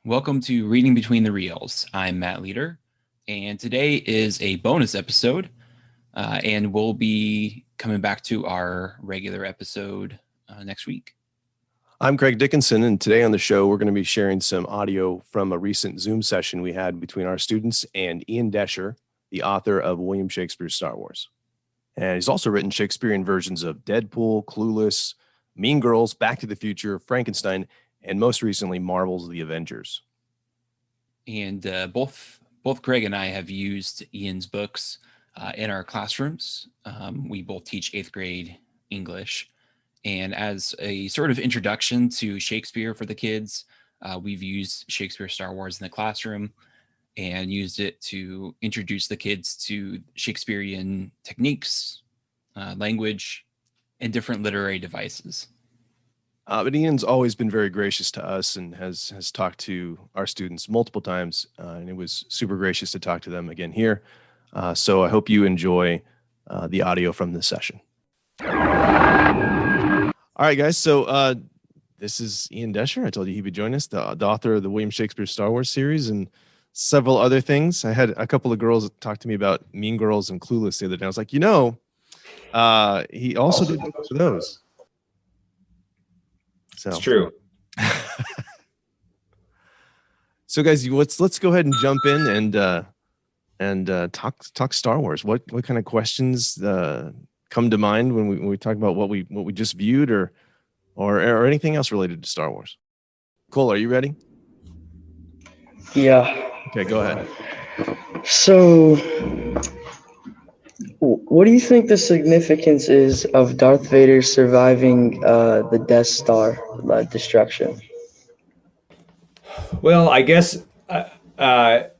Welcome to Reading Between the Reels. I'm Matt Leader, and today is a bonus episode, and we'll be coming back to our regular episode next week. I'm Craig Dickinson, and today on the show, we're going to be sharing some audio from a recent Zoom session we had between our students and Ian Doescher, the author of William Shakespeare's Star Wars. And he's also written Shakespearean versions of Deadpool, Clueless, Mean Girls, Back to the Future, Frankenstein, and most recently, Marvel's The Avengers. And both Craig and I have used Ian's books in our classrooms. We both teach 8th grade English. And as a sort of introduction to Shakespeare for the kids, we've used Shakespeare Star Wars in the classroom and used it to introduce the kids to Shakespearean techniques, language, and different literary devices. But Ian's always been very gracious to us and has talked to our students multiple times, and it was super gracious to talk to them again here. So I hope you enjoy the audio from this session. All right, guys. So this is Ian Doescher. I told you he'd be joining us, the author of the William Shakespeare Star Wars series and several other things. I had a couple of girls talk to me about Mean Girls and Clueless the other day. I was like, he also did books for those. So. It's true. So, guys, let's go ahead and jump in and talk Star Wars. What kind of questions come to mind when we talk about what we just viewed, or anything else related to Star Wars? Cole, are you ready? Yeah. Okay, go ahead. So, what do you think the significance is of Darth Vader surviving the Death Star destruction? Well, I guess there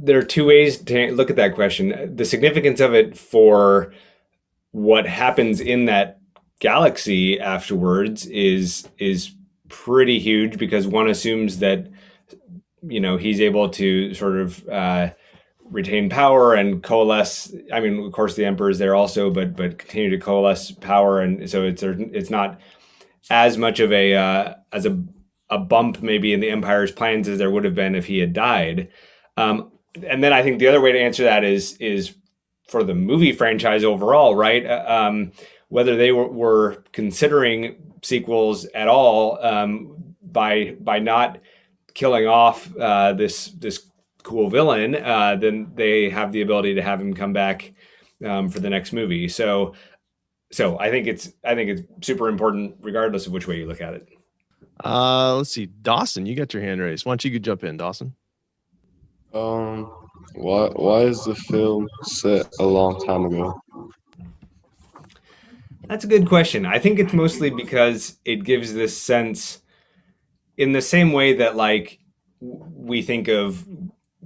are two ways to look at that question. The significance of it for what happens in that galaxy afterwards is pretty huge, because one assumes that he's able to sort of retain power and coalesce. I mean, of course, the Emperor is there also, but continue to coalesce power, and so it's not as much of a bump maybe in the Empire's plans as there would have been if he had died. And then I think the other way to answer that is for the movie franchise overall, right? Whether they were considering sequels at all, by not killing off this cool villain, then they have the ability to have him come back for the next movie. So I think it's super important regardless of which way you look at it. Let's see, Dawson, you got your hand raised. Why don't you jump in, Dawson? Why is the film set a long time ago? That's a good question. I think it's mostly because it gives this sense, in the same way that like we think of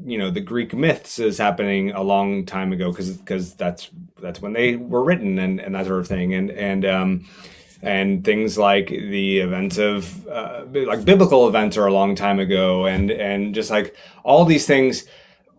the Greek myths as happening a long time ago, because that's when they were written and that sort of thing, and things like the events of like biblical events are a long time ago, and just like all these things,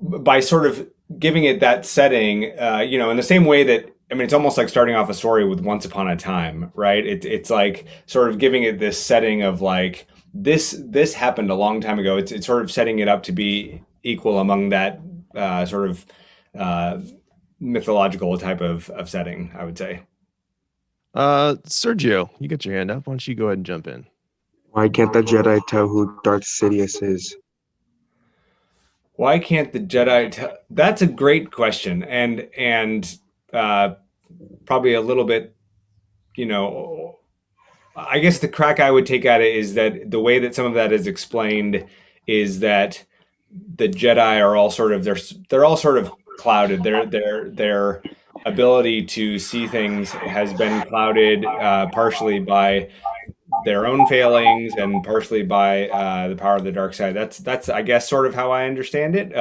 by sort of giving it that setting, in the same way that, I mean, it's almost like starting off a story with Once Upon a Time, right? It's like sort of giving it this setting of like this happened a long time ago. It's sort of setting it up to be equal among that sort of mythological type of setting, I would say. Sergio, you got your hand up. Why don't you go ahead and jump in? Why can't the Jedi tell who Darth Sidious is? Why can't the Jedi tell? That's a great question, and probably a little bit, I guess the crack I would take at it is that the way that some of that is explained is that the Jedi are all sort of they're all sort of clouded. Their ability to see things has been clouded partially by their own failings and partially by the power of the dark side. That's I guess sort of how I understand it.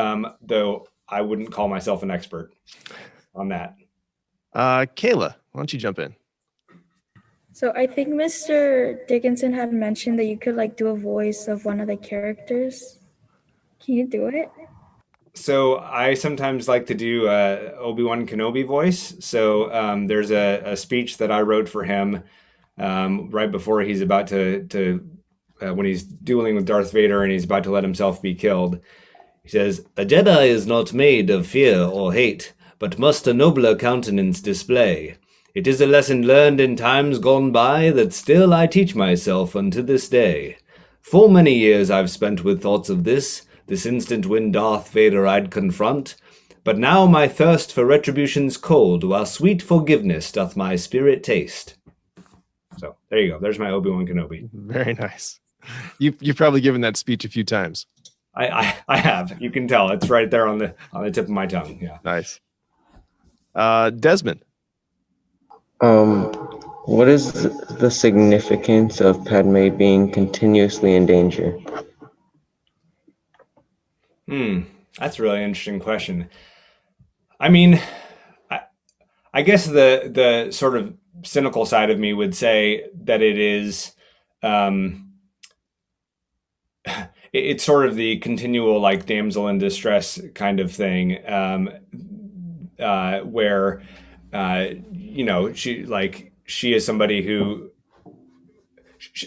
Though I wouldn't call myself an expert on that. Kayla, why don't you jump in? So I think Mr. Dickinson had mentioned that you could do a voice of one of the characters. Can you do it? So I sometimes like to do Obi-Wan Kenobi voice. So there's a speech that I wrote for him right before he's about to when he's dueling with Darth Vader and he's about to let himself be killed. He says, "A Jedi is not made of fear or hate, but must a nobler countenance display. It is a lesson learned in times gone by that still I teach myself unto this day. Full many years I've spent with thoughts of this instant when Darth Vader I'd confront. But now my thirst for retribution's cold, while sweet forgiveness doth my spirit taste." So there you go. There's my Obi-Wan Kenobi. Very nice. You've probably given that speech a few times. I have. You can tell it's right there on the tip of my tongue. Yeah. Nice. Desmond. What is the significance of Padme being continuously in danger? That's a really interesting question. I mean, I guess the sort of cynical side of me would say that it is, it's sort of the continual like damsel in distress kind of thing, where she is somebody who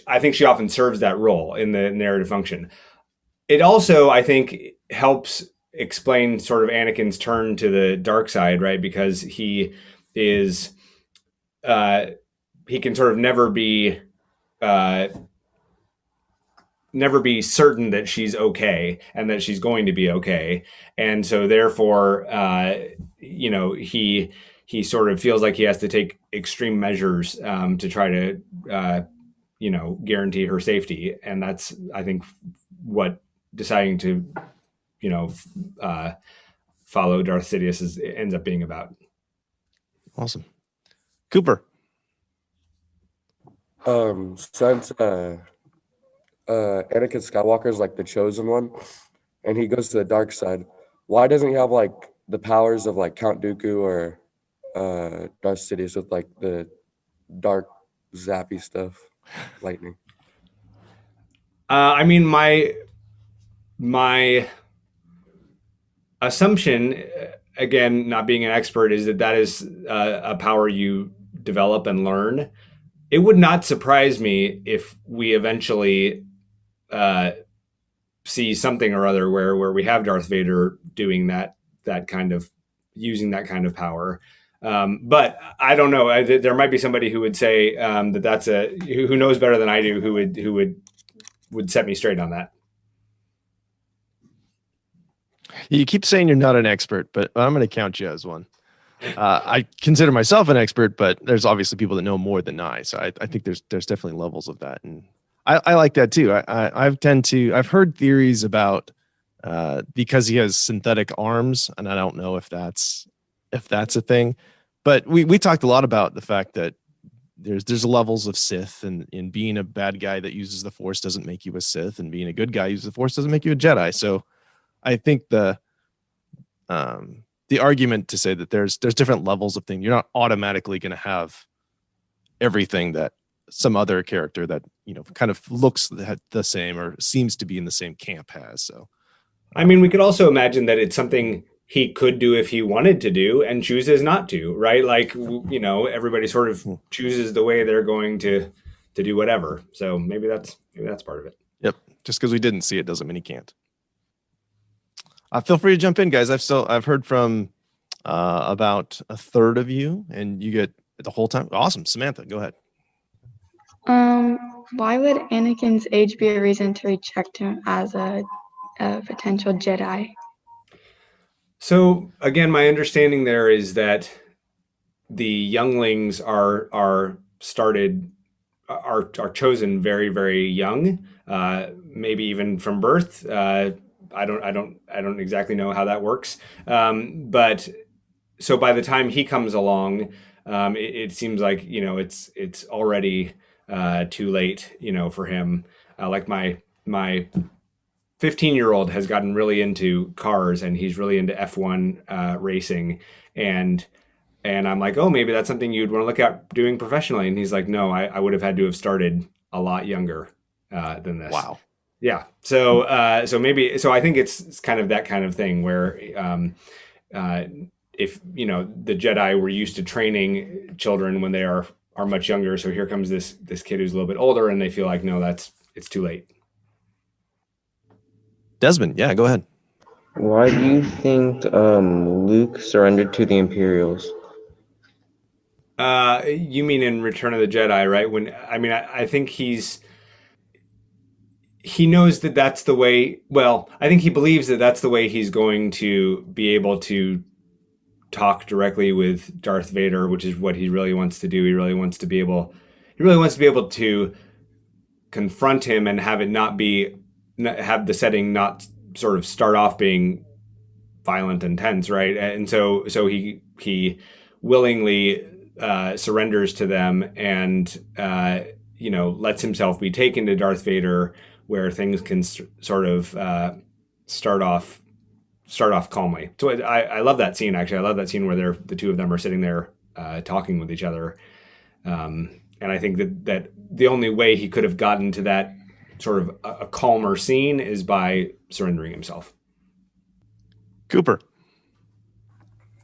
I think she often serves that role in the narrative function. It also, I think, helps explain sort of Anakin's turn to the dark side, right? Because he is, he can sort of never be certain that she's okay and that she's going to be okay. And so therefore, he sort of feels like he has to take extreme measures to try to, guarantee her safety. And that's, I think, what deciding to, follow Darth Sidious ends up being about. Awesome. Cooper. Since Anakin Skywalker is like the chosen one, and he goes to the dark side, why doesn't he have like the powers of like Count Dooku or Darth Sidious with like the dark zappy stuff, lightning? I mean, my assumption, again, not being an expert, is that is a power you develop and learn. It would not surprise me if we eventually see something or other where we have Darth Vader doing that kind of, using that kind of power. But I don't know. There might be somebody who would say that's who knows better than I do, who would set me straight on that. You keep saying you're not an expert, but I'm going to count you as one. I consider myself an expert, but there's obviously people that know more than I. So I think there's definitely levels of that, and I like that too. I've heard theories about because he has synthetic arms, and I don't know if that's a thing, but we talked a lot about the fact that there's levels of Sith, and in being a bad guy that uses the Force doesn't make you a Sith, and being a good guy who uses the Force doesn't make you a Jedi. So I think the argument to say that there's different levels of things, you're not automatically going to have everything that some other character that kind of looks the same or seems to be in the same camp has. So I mean, we could also imagine that it's something he could do if he wanted to do and chooses not to, right? Like, everybody sort of chooses the way they're going to do whatever. So maybe that's part of it. Yep. Just because we didn't see it doesn't mean he can't. Feel free to jump in, guys. I've heard from about a third of you, and you get the whole time. Awesome. Samantha, go ahead. Why would Anakin's age be a reason to reject him as a potential Jedi? So again, my understanding there is that the younglings are chosen very, very young, maybe even from birth. I don't exactly know how that works. But so by the time he comes along, it seems like, it's already too late, for him. Like my 15-year-old has gotten really into cars, and he's really into F1 racing. And I'm like, oh, maybe that's something you'd want to look at doing professionally. And he's like, no, I would have had to have started a lot younger than this. Wow. Yeah. So I think it's kind of that kind of thing where if the Jedi were used to training children when they are much younger, so here comes this kid who's a little bit older, and they feel like, no, that's it's too late. Desmond, yeah, go ahead. Why do you think Luke surrendered to the Imperials? You mean in Return of the Jedi, right? I think he knows that that's the way. Well, I think he believes that that's the way he's going to be able to talk directly with Darth Vader, which is what he really wants to do. He really wants to be able to confront him and have the setting not sort of start off being violent and tense, right? And so he willingly surrenders to them and lets himself be taken to Darth Vader, where things can sort of start off calmly. So I love that scene. Actually, I love that scene where the two of them are sitting there talking with each other. And I think that the only way he could have gotten to that sort of a calmer scene is by surrendering himself. Cooper.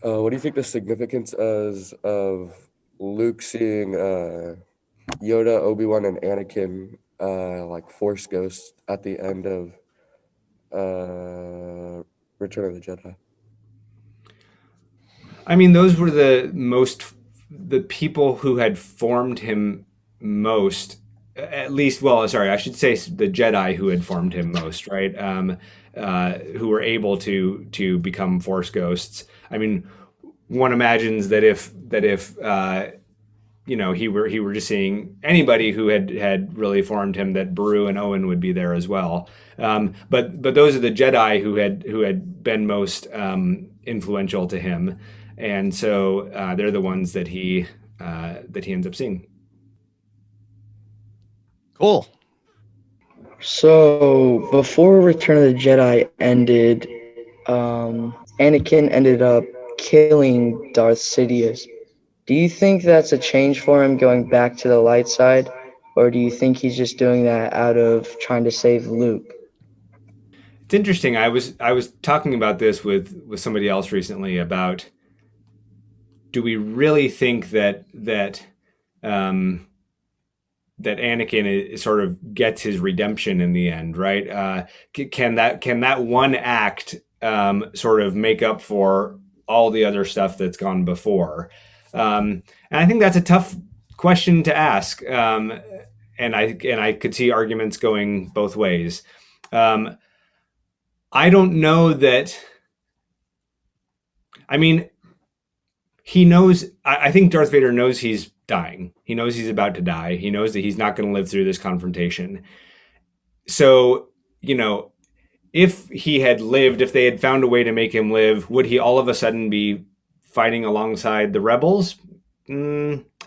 What do you think the significance is of Luke seeing Yoda, Obi-Wan, and Anakin like Force ghosts at the end of Return of the Jedi? I mean, those were the people who had formed him most, at least. Well, sorry, I should say the Jedi who had formed him most, right? Who were able to become Force ghosts. I mean, one imagines that if he were just seeing anybody who had really formed him, that Beru and Owen would be there as well. But those are the Jedi who had been most influential to him, and so they're the ones that he ends up seeing. Cool. So before Return of the Jedi ended, Anakin ended up killing Darth Sidious. Do you think that's a change for him going back to the light side, or do you think he's just doing that out of trying to save Luke? It's interesting. I was talking about this with somebody else recently about, do we really think that Anakin sort of gets his redemption in the end, right? Can that one act sort of make up for all the other stuff that's gone before? And I think that's a tough question to ask, and I could see arguments going both ways. I don't know that. I mean, he knows. I think Darth Vader knows he's dying. He knows he's about to die. He knows that he's not going to live through this confrontation. So, if he had lived, if they had found a way to make him live, would he all of a sudden be fighting alongside the rebels? I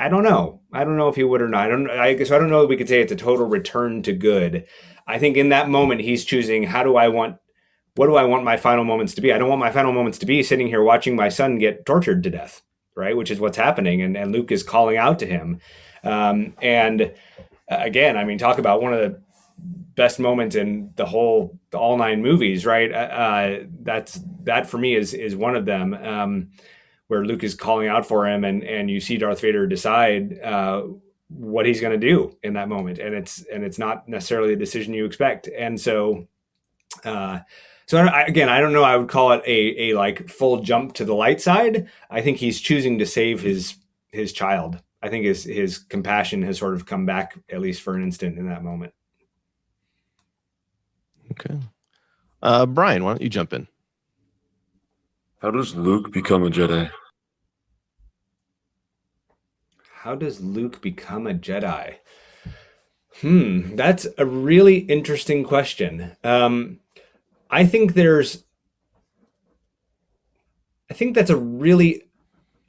don't know. I don't know if he would or not. I guess I don't know if we could say it's a total return to good. I think in that moment he's choosing, what do I want my final moments to be? I don't want my final moments to be sitting here watching my son get tortured to death, right? Which is what's happening. And Luke is calling out to him. And again, I mean, talk about one of the best moments in all 9 movies, right? That for me is one of them, where Luke is calling out for him, and you see Darth Vader decide what he's going to do in that moment, and it's not necessarily a decision you expect. And so I don't know. I would call it a like full jump to the light side. I think he's choosing to save his child. I think his compassion has sort of come back, at least for an instant, in that moment. Okay. Brian, why don't you jump in? How does Luke become a Jedi? How does Luke become a Jedi? That's a really interesting question. I think that's a really,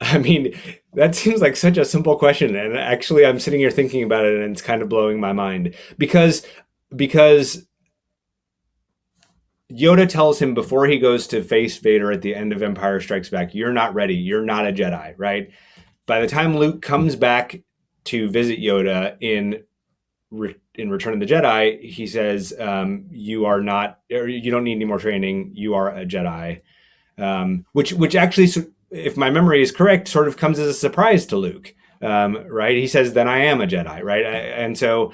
I mean, that seems like such a simple question. And actually I'm sitting here thinking about it and it's kind of blowing my mind because Yoda tells him before he goes to face Vader at the end of Empire Strikes Back, you're not ready. You're not a Jedi, right? By the time Luke comes back to visit Yoda in Return of the Jedi, he says, you are not, or you don't need any more training. You are a Jedi. Which actually, if my memory is correct, sort of comes as a surprise to Luke. Right? He says, then I am a Jedi, right? And so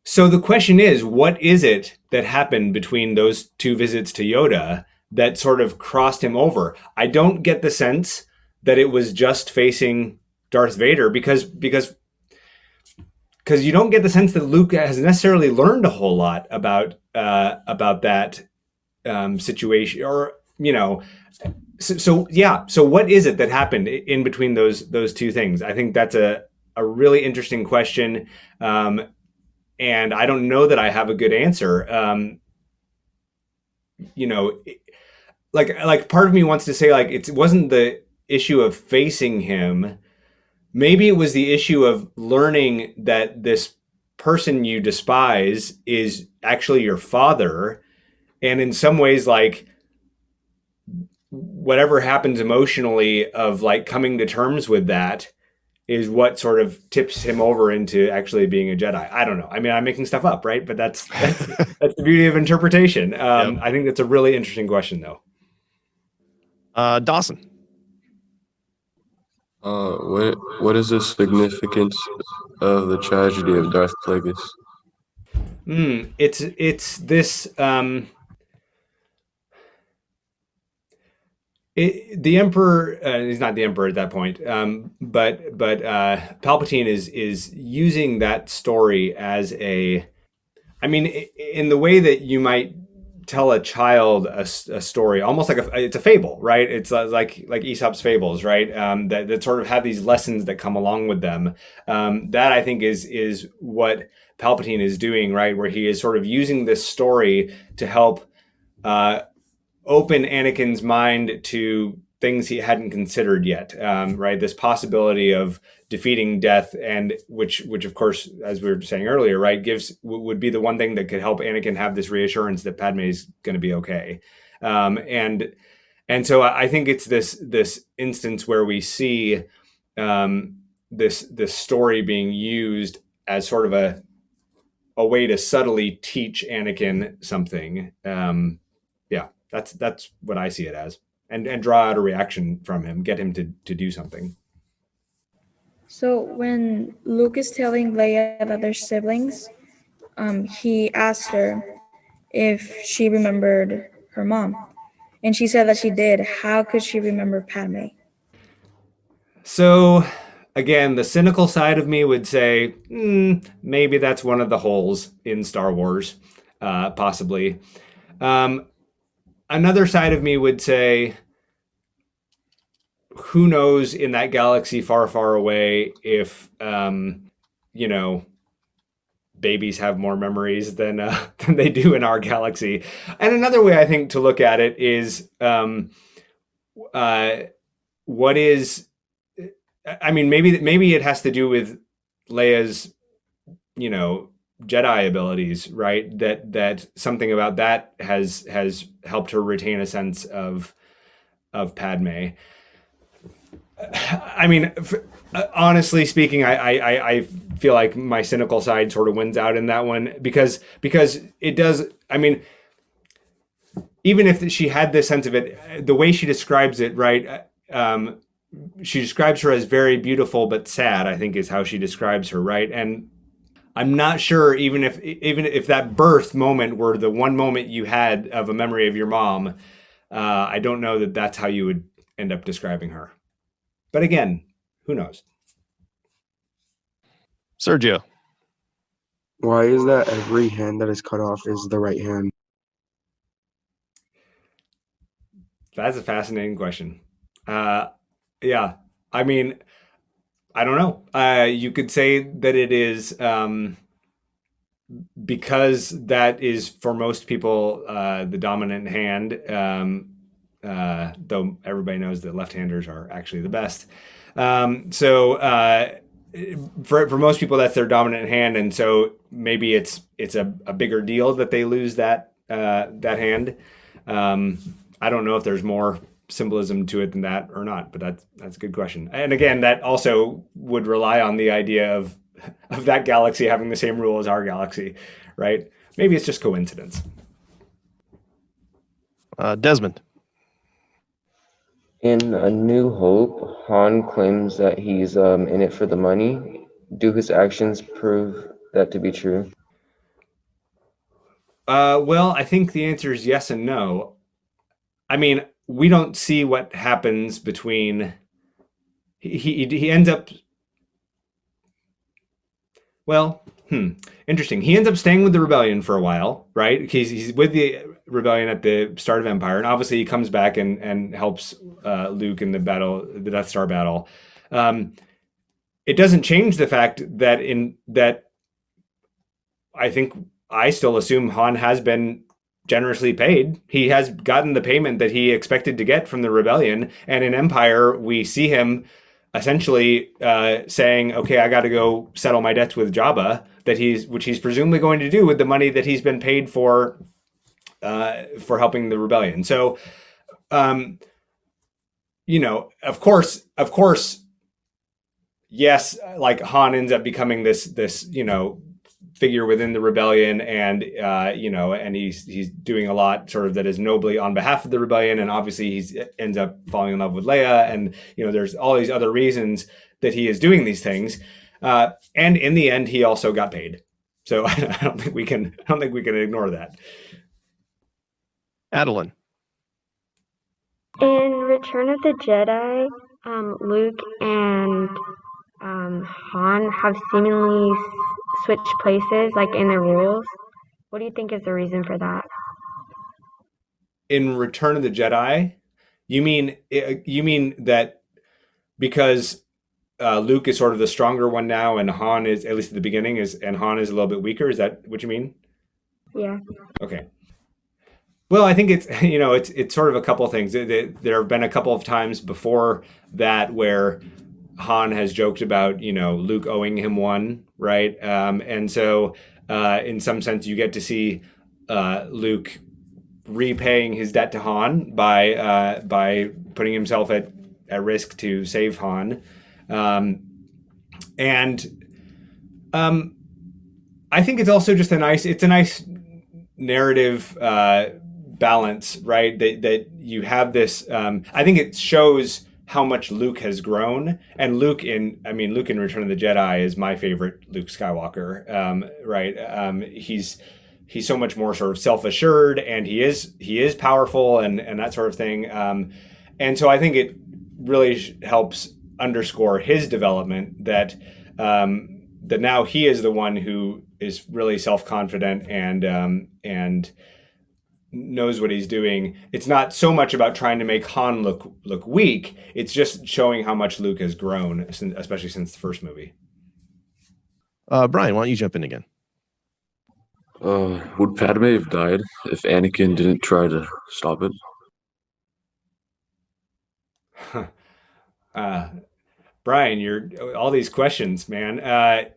So the question is, what is it that happened between those two visits to Yoda that sort of crossed him over? I don't get the sense that it was just facing Darth Vader because you don't get the sense that Luke has necessarily learned a whole lot about that situation, or So yeah. So what is it that happened in between those two things? I think that's a really interesting question, and I don't know that I have a good answer. Like part of me wants to say like it wasn't the issue of facing him. Maybe it was the issue of learning that this person you despise is actually your father, and in some ways, like whatever happens emotionally of like coming to terms with that is what sort of tips him over into actually being a Jedi. I don't know. I mean, I'm making stuff up, right? But that's the beauty of interpretation. Yep. I think that's a really interesting question, though. Dawson. What is the significance of the tragedy of Darth Plagueis? It's this. The Emperor, he's not the Emperor at that point, but Palpatine is using that story as a, I mean, in the way that you might tell a child a story, almost like it's a fable, right? It's like Aesop's fables, right? That sort of have these lessons that come along with them. That I think is what Palpatine is doing, right? Where he is sort of using this story to help open Anakin's mind to things he hadn't considered yet, right? This possibility of defeating death, and which of course, as we were saying earlier, right, would be the one thing that could help Anakin have this reassurance that Padme is going to be okay. And so I think it's this instance where we see this story being used as sort of a way to subtly teach Anakin something. Yeah, that's what I see it as, and draw out a reaction from him, get him to do something. So when Luke is telling Leia that they're siblings, he asked her if she remembered her mom, and she said that she did. How could she remember Padme? So again, the cynical side of me would say maybe that's one of the holes in Star Wars, possibly. Another side of me would say, who knows in that galaxy far, far away if, babies have more memories than they do in our galaxy. And another way I think to look at it is, what is, I mean, maybe it has to do with Leia's, Jedi abilities, right? That something about that has helped her retain a sense of Padme. I mean, honestly speaking, I feel like my cynical side sort of wins out in that one because it does. I mean, even if she had this sense of it, the way she describes it, right? She describes her as very beautiful but sad, I think is how she describes her, right? And I'm not sure even if that birth moment were the one moment you had of a memory of your mom, I don't know that that's how you would end up describing her. But again, who knows? Sergio. Why is that every hand that is cut off is the right hand? That's a fascinating question. Yeah, I mean, I don't know. You could say that it is because that is for most people the dominant hand, though everybody knows that left-handers are actually the best. So for most people, that's their dominant hand, and so maybe it's a bigger deal that they lose that hand. I don't know if there's more symbolism to it than that or not, but that's a good question. And again, that also would rely on the idea of that galaxy having the same rule as our galaxy, right? Maybe it's just coincidence. Desmond. In A New Hope, Han claims that he's in it for the money. Do his actions prove that to be true? Well, I think the answer is yes and no. I mean, we don't see what happens between he ends up well, interesting. He ends up staying with the rebellion for a while, right? He's with the rebellion at the start of Empire, and obviously he comes back and helps Luke in the battle, the Death Star battle. It doesn't change the fact that I think I still assume Han has been generously paid. He has gotten the payment that he expected to get from the rebellion, and in Empire we see him essentially saying, "Okay, I got to go settle my debts with Jabba." Which he's presumably going to do with the money that he's been paid for helping the rebellion. So, of course, yes, like Han ends up becoming this figure within the rebellion, and and he's doing a lot sort of that is nobly on behalf of the rebellion, and obviously he ends up falling in love with Leia, and there's all these other reasons that he is doing these things, and in the end he also got paid. So I don't think we can ignore that. Adeline. In Return of the Jedi, Luke and Han have seemingly switched places, like in the rules. What do you think is the reason for that? In Return of the Jedi, you mean that because Luke is sort of the stronger one now, and Han is, at least at the beginning, and Han is a little bit weaker? Is that what you mean? Yeah. Okay. Well, I think it's it's sort of a couple of things. There have been a couple of times before that where Han has joked about Luke owing him one, right? And so in some sense you get to see Luke repaying his debt to Han by putting himself at risk to save Han, and I think it's also just a nice narrative balance, right? That you have this. I think it shows how much Luke has grown, and Luke in Return of the Jedi is my favorite Luke Skywalker, right? He's so much more sort of self-assured, and he is powerful, and that sort of thing. And so I think it really helps underscore his development that now he is the one who is really self-confident and knows what he's doing. It's not so much about trying to make Han look weak. It's just showing how much Luke has grown, especially since the first movie. Brian, why don't you jump in again? Would Padme have died if Anakin didn't try to stop it? Brian, you're all these questions, man.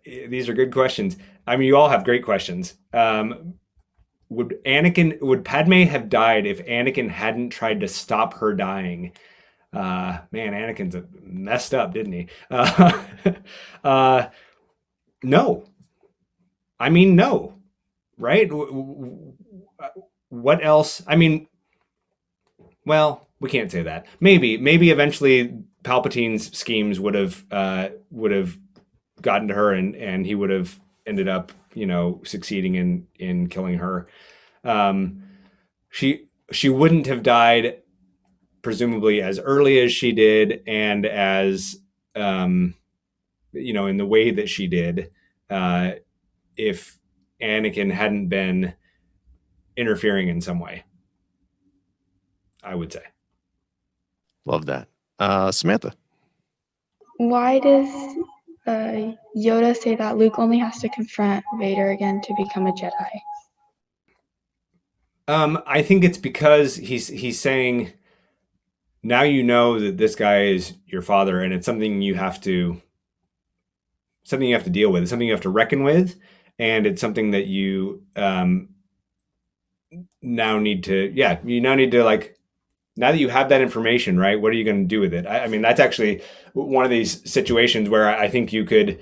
These are good questions. I mean, you all have great questions. Would Padme have died if Anakin hadn't tried to stop her dying? Man, Anakin's messed up, didn't he? No. I mean, no. Right? What else? I mean, well, we can't say that. Maybe eventually Palpatine's schemes would have gotten to her, and he would have ended up, succeeding in killing her. She wouldn't have died presumably as early as she did, and as in the way that she did, if Anakin hadn't been interfering in some way, I would say. Love that. Samantha. Why does Yoda say that Luke only has to confront Vader again to become a Jedi? I think it's because he's saying, now you know that this guy is your father, and it's something you have to deal with. It's something you have to reckon with, and it's something that you now need to like, now that you have that information, right, what are you going to do with it? I mean, that's actually one of these situations where I think you could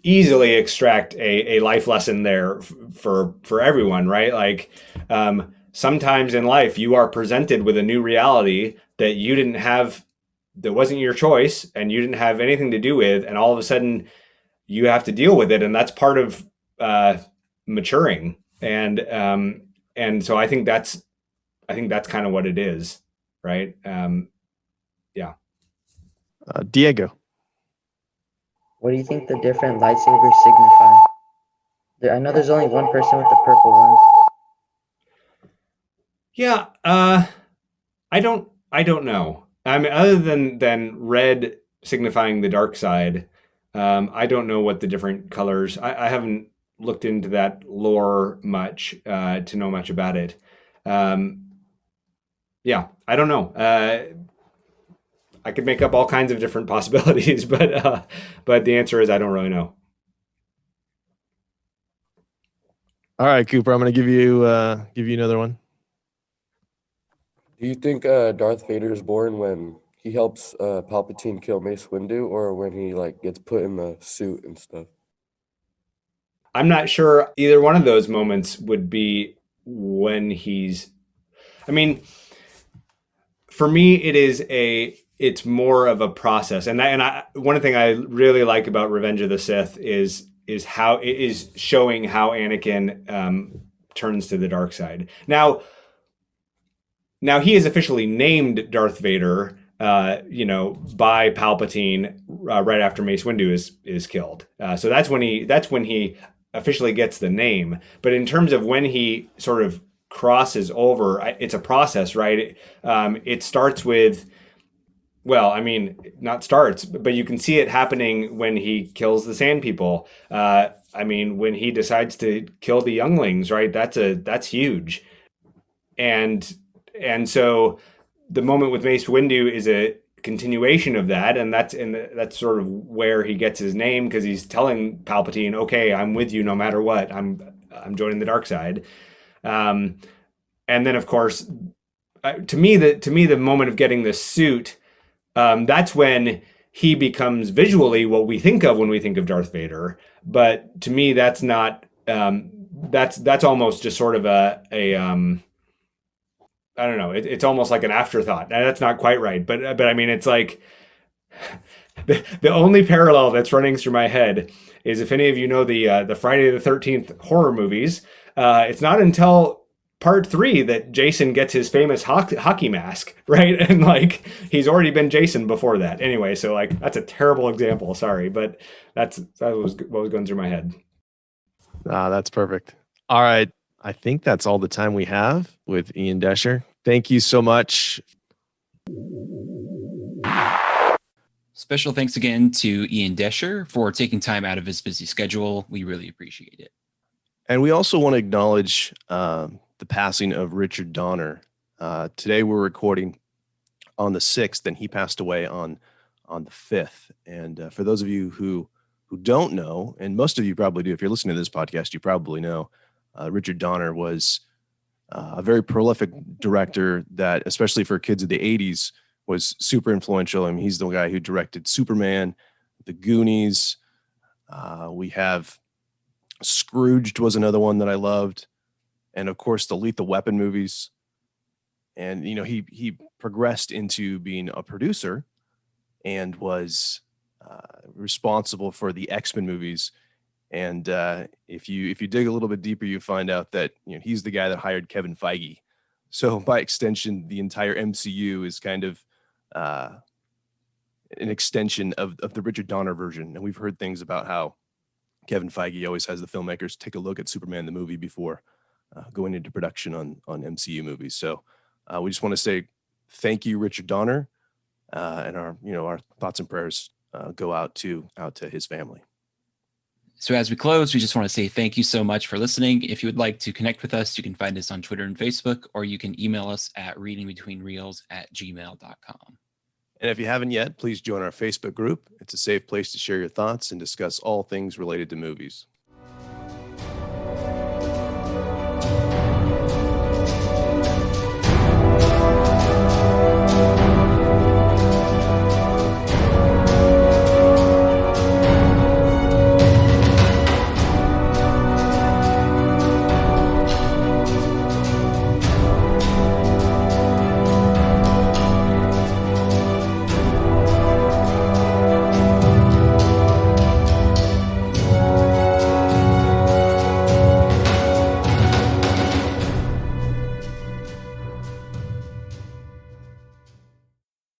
easily extract a life lesson there for everyone, right? Like, sometimes in life you are presented with a new reality that you didn't have, that wasn't your choice, and you didn't have anything to do with, and all of a sudden you have to deal with it. And that's part of maturing, and so I think that's kind of what it is, right? Yeah. Diego. What do you think the different lightsabers signify? I know there's only one person with the purple one. Yeah, I don't know. I mean, other than red signifying the dark side, I don't know what the different colors. I haven't looked into that lore much to know much about it. Yeah, I don't know. I could make up all kinds of different possibilities, but the answer is I don't really know. All right, Cooper, I'm going to give you another one. Do you think Darth Vader is born when he helps Palpatine kill Mace Windu, or when he like gets put in the suit and stuff? I'm not sure either one of those moments would be when he's. I mean, for me, it's more of a process, and one thing I really like about Revenge of the Sith is how it is showing how Anakin turns to the dark side. Now he is officially named Darth Vader, by Palpatine right after Mace Windu is killed. So that's when he officially gets the name. But in terms of when he sort of crosses over, it's a process, right? It starts with, well, I mean, not starts, but you can see it happening when he kills the Sand People. I mean, when he decides to kill the younglings, right? That's huge. And so the moment with Mace Windu is a continuation of that, and that's sort of where he gets his name, because he's telling Palpatine, "Okay, I'm with you no matter what. I'm joining the dark side." And then, of course, to me, the moment of getting the suit, that's when he becomes visually what we think of when we think of Darth Vader. But to me, that's not. That's almost just sort of a I don't know. It's almost like an afterthought. That's not quite right, but I mean, it's like the only parallel that's running through my head is, if any of you know the Friday the 13th horror movies, it's not until part 3 that Jason gets his famous hockey mask, right? And like, he's already been Jason before that. Anyway, so like, that's a terrible example. Sorry, but that was what was going through my head. That's perfect. All right. I think that's all the time we have with Ian Doescher. Thank you so much. Special thanks again to Ian Doescher for taking time out of his busy schedule. We really appreciate it. And we also want to acknowledge the passing of Richard Donner. Today we're recording on the 6th, and he passed away on the 5th. And for those of you who don't know, and most of you probably do, if you're listening to this podcast, you probably know, Richard Donner was a very prolific director that, especially for kids of the 80s, was super influential. I mean, he's the guy who directed Superman, The Goonies. We have Scrooged was another one that I loved. And of course, the Lethal Weapon movies. And, he progressed into being a producer and was responsible for the X-Men movies. And if you dig a little bit deeper, you find out that he's the guy that hired Kevin Feige. So by extension, the entire MCU is kind of an extension of the Richard Donner version. And we've heard things about how Kevin Feige always has the filmmakers take a look at Superman the movie before going into production on MCU movies. So we just want to say thank you, Richard Donner, and our thoughts and prayers go out to his family. So as we close, we just want to say thank you so much for listening. If you would like to connect with us, you can find us on Twitter and Facebook, or you can email us at readingbetweenreels@gmail.com. And if you haven't yet, please join our Facebook group. It's a safe place to share your thoughts and discuss all things related to movies.